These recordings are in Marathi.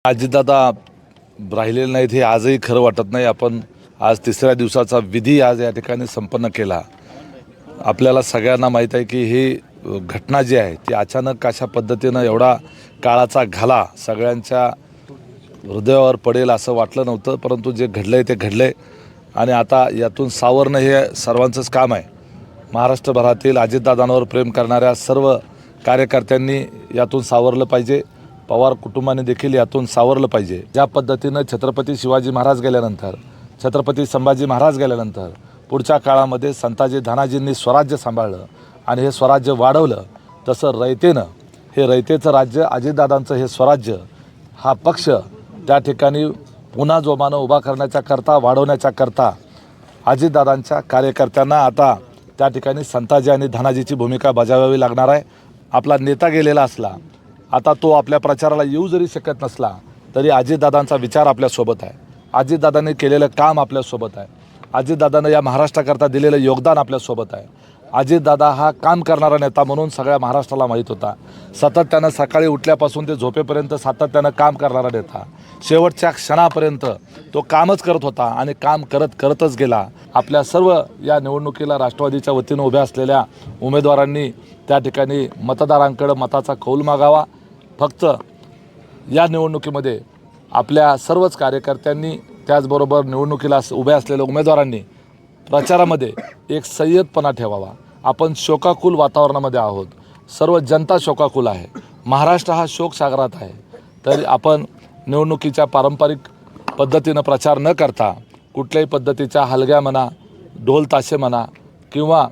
अजितदादा राहिलेले नाहीत हे आजही खरं वाटत नाही। आपण आज तिसऱ्या दिवसाचा विधी आज या ठिकाणी संपन्न केला। आपल्याला सगळ्यांना माहीत आहे की ही घटना जी आहे ती अचानक अशा पद्धतीनं एवढा काळाचा घाला सगळ्यांच्या हृदयावर पडेल असं वाटलं नव्हतं, परंतु जे घडलंय ते घडलंय आणि आता यातून सावरणं हे सर्वांचंच काम आहे। महाराष्ट्रभरातील अजितदादांवर प्रेम करणाऱ्या सर्व कार्यकर्त्यांनी यातून सावरलं पाहिजे। पवार कुटुंबाने देखील यातून सावरलं पाहिजे। ज्या पद्धतीनं छत्रपती शिवाजी महाराज गेल्यानंतर, छत्रपती संभाजी महाराज गेल्यानंतर पुढच्या काळामध्ये संताजी धनाजींनी स्वराज्य सांभाळलं आणि हे स्वराज्य वाढवलं, तसं रयतेनं हे रयतेचं राज्य अजितदादांचं हे स्वराज्य हा पक्ष त्या ठिकाणी पुन्हा जोमानं उभा करण्याच्या करता, वाढवण्याच्या करता अजितदादांच्या कार्यकर्त्यांना आता त्या ठिकाणी संताजी आणि धनाजीची भूमिका बजावावी लागणार आहे। आपला नेता गेलेला असला, आता तो आपल्या प्रचाराला येऊ जरी शकत नसला तरी अजितदादांचा विचार आपल्यासोबत आहे। अजितदादांनी केलेलं काम आपल्यासोबत आहे। अजितदादांनी या महाराष्ट्राकरता दिलेलं योगदान आपल्यासोबत आहे। अजितदादा हा काम करणारा नेता म्हणून सगळ्या महाराष्ट्राला माहीत होता। सातत्यानं सकाळी उठल्यापासून ते झोपेपर्यंत सातत्यानं काम करणारा नेता, शेवटच्या क्षणापर्यंत तो कामच करत होता आणि काम करतच गेला। आपल्या सर्व या निवडणुकीला राष्ट्रवादीच्या वतीनं उभ्या असलेल्या उमेदवारांनी त्या ठिकाणी मतदारांकडे मताचा कौल मागावा। फक्त या निवडणुकीमध्ये आपल्या सर्वच कार्यकर्त्यांनी, त्याचबरोबर निवडणुकीला उभ्या असलेल्या उमेदवारांनी प्रचारामध्ये एक संयतपणा ठेवावा। आपण शोकाकुल वातावरणामध्ये आहोत, सर्व जनता शोकाकुल आहे, महाराष्ट्र हा शोकसागरात आहे। तर आपण निवडणुकीच्या पारंपरिक पद्धतीनं प्रचार न करता कुठल्याही पद्धतीच्या हलग्या म्हणा, ढोल ताशे म्हणा किंवा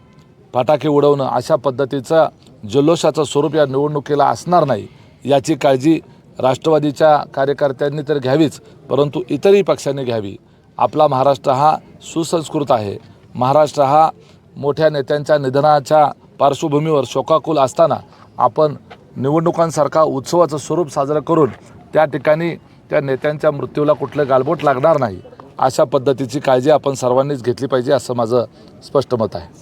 फटाके उडवणं अशा पद्धतीचं जल्लोषाचं स्वरूप या निवडणुकीला असणार नाही, याची काळजी राष्ट्रवादीच्या कार्यकर्त्यांनी तर घ्यावीच, परंतु इतरही पक्षांनी घ्यावी। आपला महाराष्ट्र हा सुसंस्कृत आहे। महाराष्ट्र हा मोठ्या नेत्यांच्या निधनाच्या पार्श्वभूमीवर शोकाकुल असताना आपण निवडणुकांसारखा उत्सवाचं स्वरूप साजरं करून त्या ठिकाणी त्या नेत्यांच्या मृत्यूला कुठलं गालबोट लागणार नाही अशा पद्धतीची काळजी आपण सर्वांनीच घेतली पाहिजे, असं माझं स्पष्ट मत आहे।